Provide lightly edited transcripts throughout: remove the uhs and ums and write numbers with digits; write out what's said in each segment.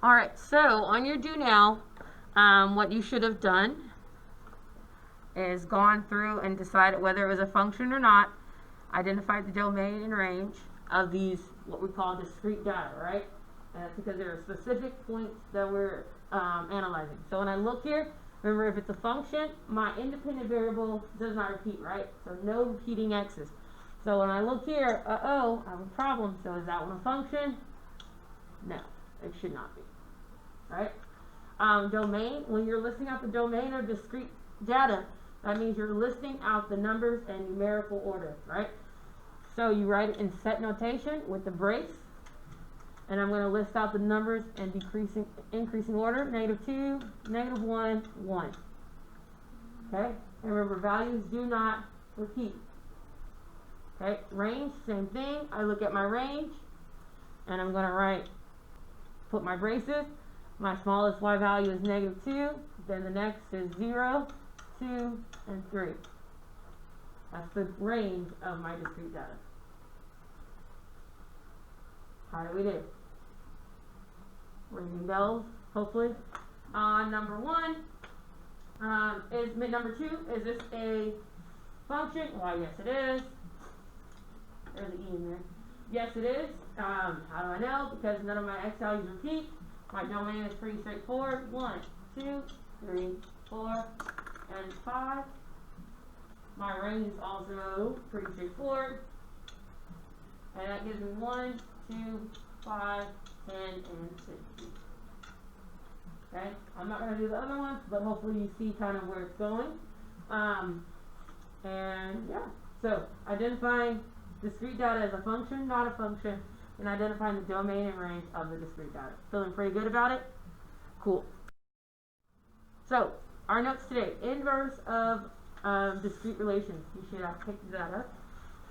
Alright, so on your do now, what you should have done is gone through and decided whether it was a function or not, identified the domain and range of these, what we call discrete data, right? And that's because there are specific points that we're analyzing. So when I look here, remember if it's a function, my independent variable does not repeat, right? So no repeating x's. So when I look here, I have a problem. So is that one a function? No, it should not be, right? Domain, when you're listing out the domain of discrete data, that means you're listing out the numbers in numerical order, right? So you write it in set notation with the brace, and I'm going to list out the numbers in increasing order, -2, -1, 1. Okay? And remember, values do not repeat. Okay? Range, same thing. I look at my range, and I'm going to put my braces. My smallest y value is -2. Then the next is 0, 2, and 3. That's the range of my discrete data. How do we do? Ringing bells, hopefully. Number 1 is number 2. Is this a function? Why, yes, it is. There's an E in there. Yes, it is. How do I know? Because none of my x values repeat. My domain is pretty straightforward. 1, 2, 3, 4, and 5. My range is also pretty straightforward. And that gives me 1, 2, 5, 10, and 60. Okay? I'm not going to do the other ones, but hopefully you see kind of where it's going. And yeah, so identifying discrete data as a function, not a function, and identifying the domain and range of the discrete data. Feeling pretty good about it? Cool. So, our notes today, inverse of discrete relations. You should have picked that up,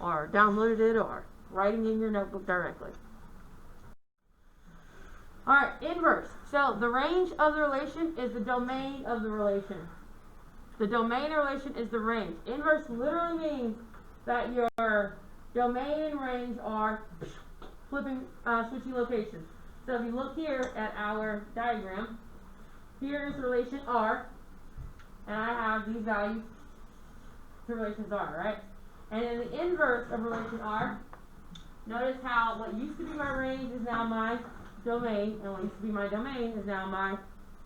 or downloaded it, or writing in your notebook directly. Alright, inverse. So, the range of the relation is the domain of the relation. The domain of relation is the range. Inverse literally means that your domain and range are switching locations. So if you look here at our diagram, here is relation R, and I have these values to relations R, right? And in the inverse of relation R, notice how what used to be my range is now my domain, and what used to be my domain is now my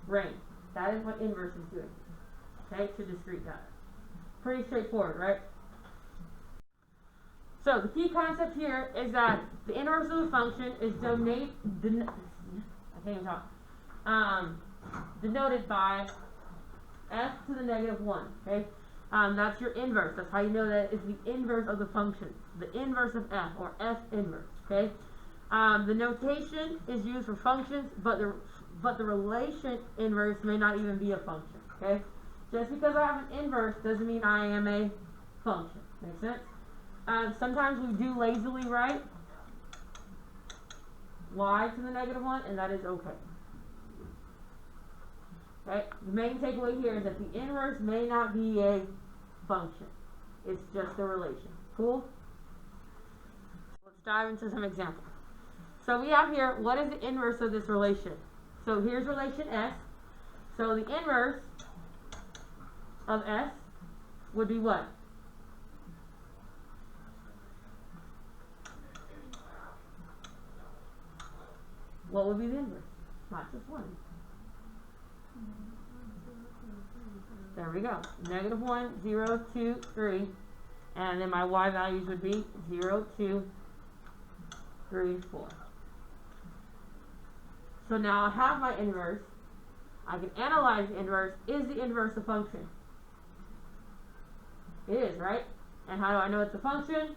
range. That is what inverse is doing, okay, to discrete data. Pretty straightforward, right? So the key concept here is that the inverse of the function is denoted by f to the -1. Okay, that's your inverse. That's how you know that it's the inverse of the function, the inverse of f, or f inverse. Okay, the notation is used for functions, but the relation inverse may not even be a function. Okay, just because I have an inverse doesn't mean I am a function. Make sense? Sometimes we do lazily write y to the -1, and that is okay. Okay? The main takeaway here is that the inverse may not be a function. It's just a relation. Cool? Let's dive into some examples. So we have here, what is the inverse of this relation? So here's relation S. So the inverse of S would be what? What would be the inverse? Not just one. There we go. -1, 0, 2, 3. And then my y values would be 0, 2, 3, 4. So now I have my inverse. I can analyze the inverse. Is the inverse a function? It is, right? And how do I know it's a function?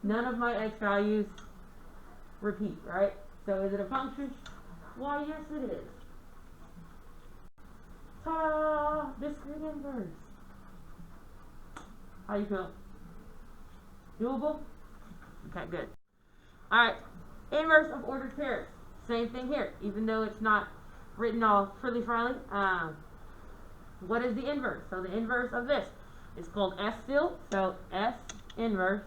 None of my x values repeat, right? So is it a function? Why, yes it is. Ta-da! Discrete inverse. How you feel? Doable? Okay, good. Alright, inverse of ordered pairs. Same thing here, even though it's not written all frilly-frilly. What is the inverse? So the inverse of this is called S still. So S inverse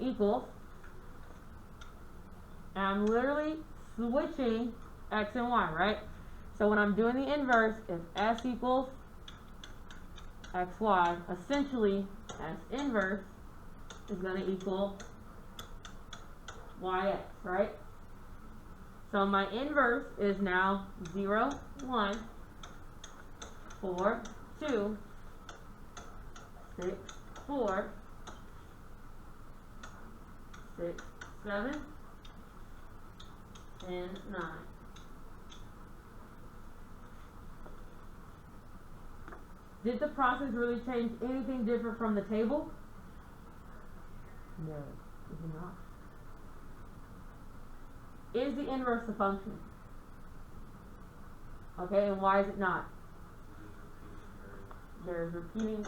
equals, and I'm literally switching x and y, right? So when I'm doing the inverse, if s equals xy, essentially s inverse is going to equal yx, right? So my inverse is now 0, 1, 4, 2, 6, 4, 6, 7, and 9. Did the process really change anything different from the table? No, it did not. Is the inverse a function? Okay, and why is it not? There's repeating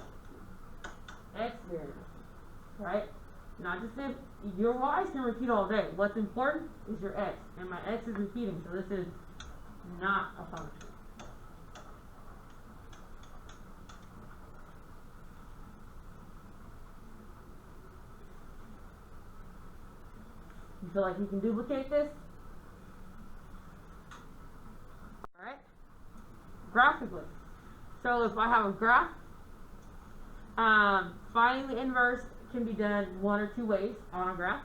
x variables, right? Not just if your y's can repeat all day. What's important is your x, and my x is repeating, so this is not a function. You feel like you can duplicate this? Alright? Graphically. So if I have a graph, finding the inverse can be done one or two ways on a graph.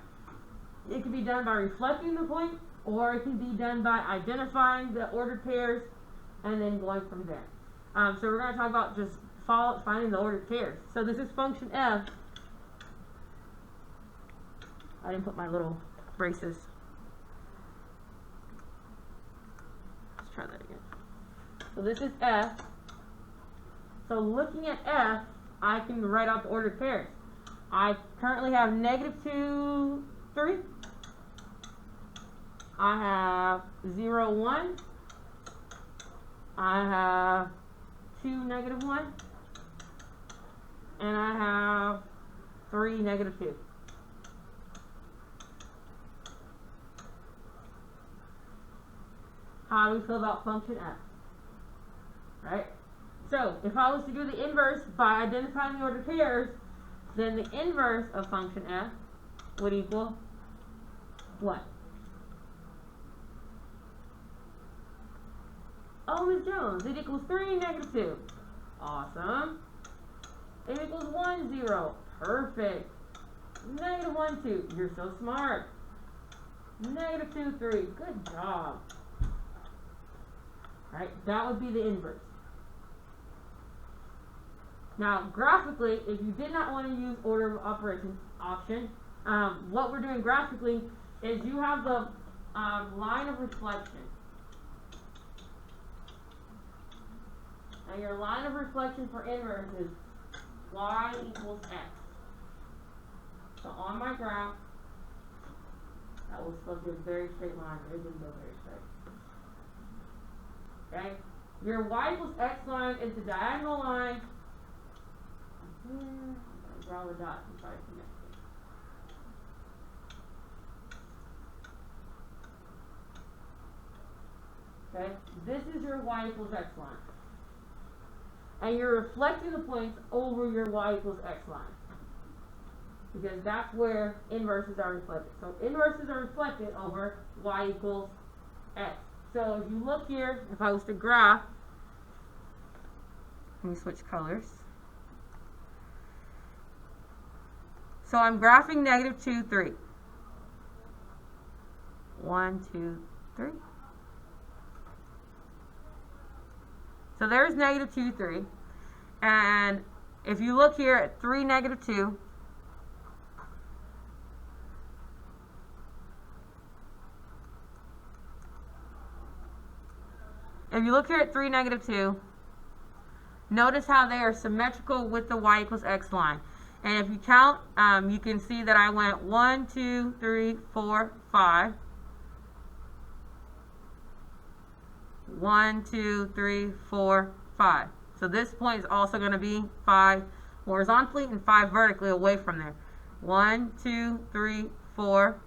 It can be done by reflecting the point, or it can be done by identifying the ordered pairs and then going from there. So we're going to talk about just finding the ordered pairs. So this is function f. I didn't put my little braces. Let's try that again. So this is f. So looking at f, I can write out the ordered pairs. I currently have -2, 3. I have 0, 1. I have 2, -1. And I have 3, -2. How do we feel about function f? Right? So, if I was to do the inverse by identifying the ordered pairs, then the inverse of function f would equal what? Oh, Ms. Jones, it equals 3, -2. Awesome. It equals 1, 0. Perfect. -1, 2. You're so smart. -2, 3. Good job. Right? That would be the inverse. Now, graphically, if you did not want to use order of operations option, what we're doing graphically is you have the line of reflection. And your line of reflection for inverse is y equals x. So on my graph, that was supposed to be a very straight line, but it didn't go very straight. Okay? Your y equals x line is the diagonal line. I'm going to draw the dots and try to connect it. Okay? This is your y equals x line. And you're reflecting the points over your y equals x line. Because that's where inverses are reflected. So inverses are reflected over y equals x. So if you look here, if I was to graph, let me switch colors. So I'm graphing -2, 3. 1, 2, 3. So there's -2, 3. And if you look here at 3, -2, if you look here at 3, -2, notice how they are symmetrical with the y equals x line. And if you count, you can see that I went 1, 2, 3, 4, 5. 1, 2, 3, 4, 5. So this point is also going to be 5 horizontally and 5 vertically away from there. 1, 2, 3, 4.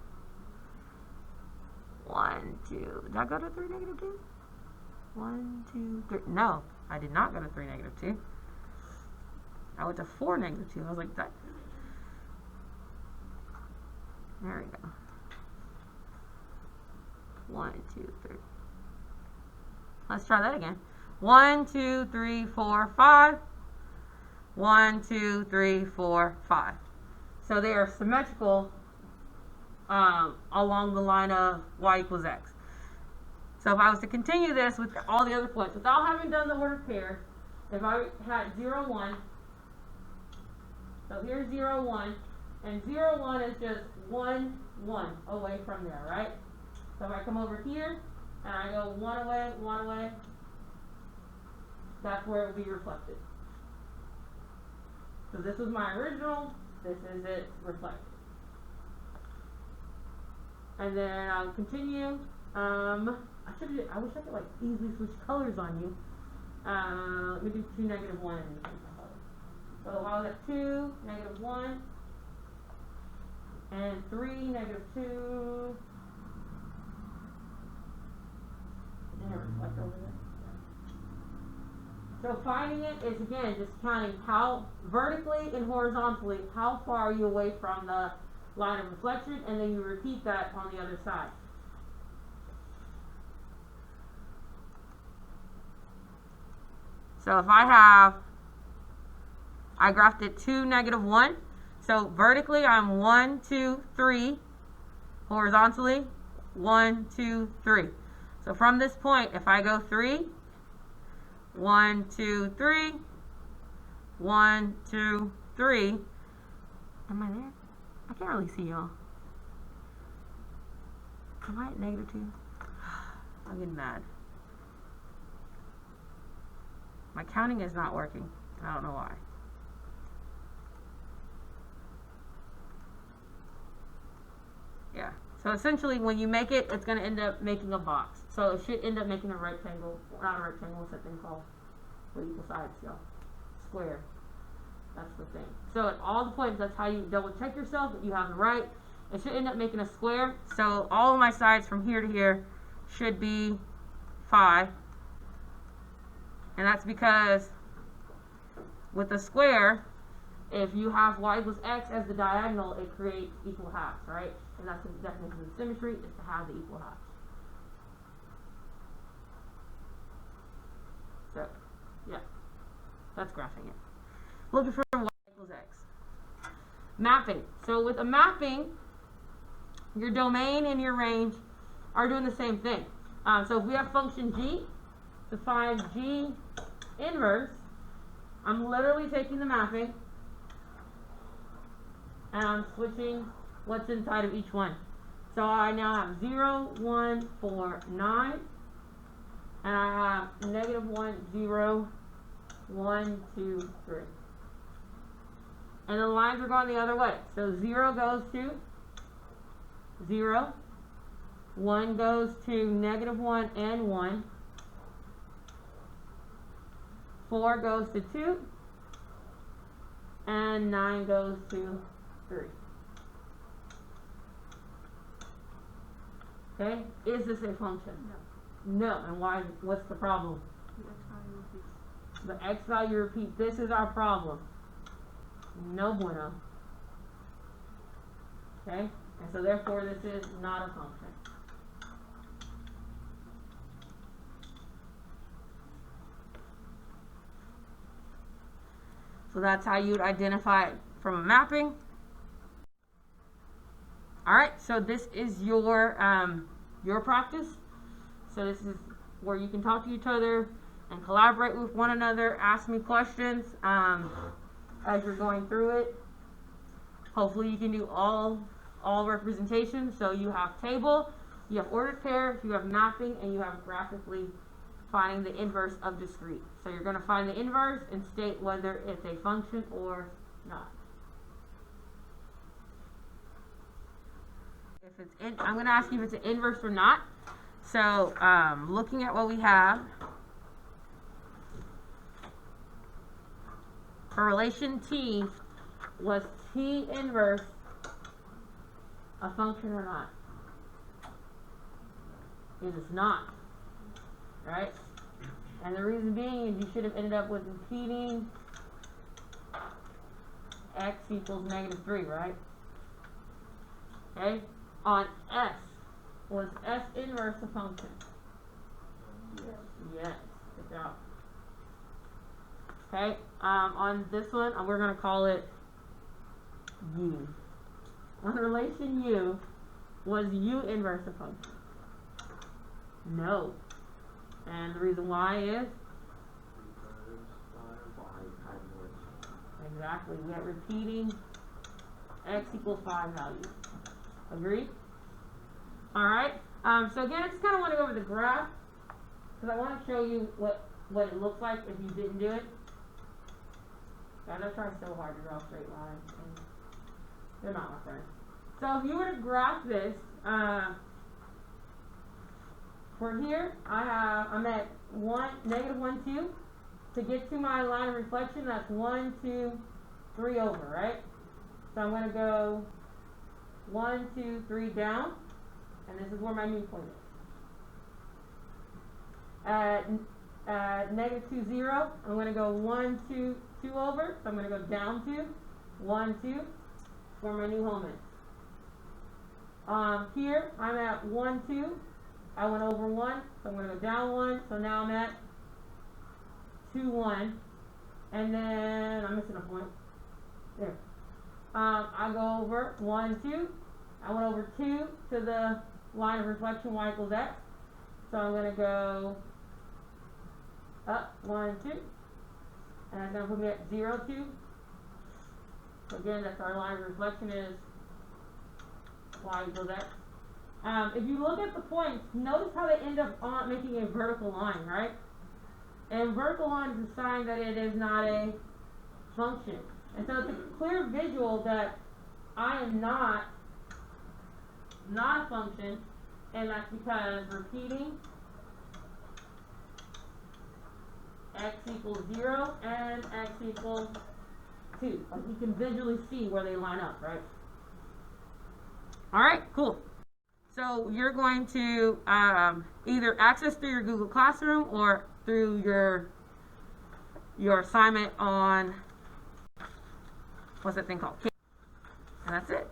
1, 2. Did I go to 3, -2? 1, 2, 3. No, I did not go to 3, -2. I went to 4, -2. I was like, that. There we go. 1, 2, 3. let's try that again. 1, 2, 3, 4, 5. 1, 2, 3, 4, 5. So they are symmetrical along the line of y equals x. So if I was to continue this with all the other points, without having done the ordered pairs, if I had 0, 1, so here's 0, 1, and 0, 1 is just 1, 1 away from there, right? So if I come over here, and I go 1 away, that's where it will be reflected. So this was my original, this is it reflected. And then I'll continue. I wish I could like easily switch colors on you. Let me do 2, -1 and so I was at 2, -1, and 3, -2. And reflect over there. So finding it is again just counting how vertically and horizontally how far are you away from the line of reflection, and then you repeat that on the other side. So if I graphed it 2, -1. So vertically I'm 1, 2, 3. Horizontally 1, 2, 3. So from this point, if I go 3, 1, 2, 3, 1, 2, 3. Am I there? I can't really see y'all. Am I at -2? I'm getting mad. My counting is not working. I don't know why. Yeah. So essentially, when you make it, it's going to end up making a box. So it should end up making a rectangle. Not a rectangle, what's that thing called? With equal sides, y'all. Square. That's the thing. So at all the points, that's how you double check yourself that you have the right. It should end up making a square. So all of my sides from here to here should be 5. And that's because with a square, if you have y equals x as the diagonal, it creates equal halves, right? And that's the definition of symmetry, is to have the equal halves. So, yeah, that's graphing it. Looking for y equals x. Mapping. So with a mapping, your domain and your range are doing the same thing. So if we have function g, to find g inverse, I'm literally taking the mapping and I'm switching what's inside of each one. So I now have 0, 1, 4, 9, and I have -1, 0, 1, 2, 3. And the lines are going the other way. So 0 goes to 0, 1 goes to -1 and 1, 4 goes to 2, and 9 goes to 3. Okay? Is this a function? No. No. And why? What's the problem? The x value repeats. This is our problem. No bueno. Okay? And so therefore this is not a function. So that's how you would identify it from a mapping. Alright, so this is your practice. So this is where you can talk to each other and collaborate with one another, ask me questions as you're going through it. Hopefully you can do all representations. So you have table, you have ordered pair, you have mapping, and you have graphically finding the inverse of discrete. So you're going to find the inverse and state whether it's a function or not. If it's I'm going to ask you if it's an inverse or not. So looking at what we have, for relation t, was t inverse a function or not? It is not. Right? And the reason being is you should have ended up with repeating x equals -3, right? Okay? On S, was S inverse a function? Yes. Good job. Okay. On this one, we're going to call it U. On relation U, was U inverse a function? No. And the reason why is? Exactly. We have repeating x equals 5 values. Agreed? Alright. So again, I just kind of want to go over the graph because I want to show you what it looks like if you didn't do it. I know I try so hard to draw straight lines, and they're not, my friend. So if you were to graph this, for here, I'm at negative 1, 2. To get to my line of reflection, that's 1, 2, 3 over, right? So I'm going to go 1, 2, 3 down, and this is where my new point is. At negative 2, 0, I'm going to go 1, 2, 2 over, so I'm going to go down 2, 1, 2, where my new home is. Here, I'm at 1, 2, I went over 1, so I'm going to go down 1, so now I'm at 2, 1, and then I'm missing a point. There. I go over 1, 2, I went over 2 to the line of reflection y equals x, so I'm going to go up 1, 2, and that's going to put me at 0, 2. So again, that's our line of reflection is y equals x. If you look at the points, notice how they end up making a vertical line, right? And vertical line is a sign that it is not a function. And so it's a clear visual that I am not a function, and that's because repeating x equals 0 and x equals 2. Like you can visually see where they line up, right? Alright, cool. So you're going to either access through your Google Classroom or through your assignment on, what's that thing called? And that's it.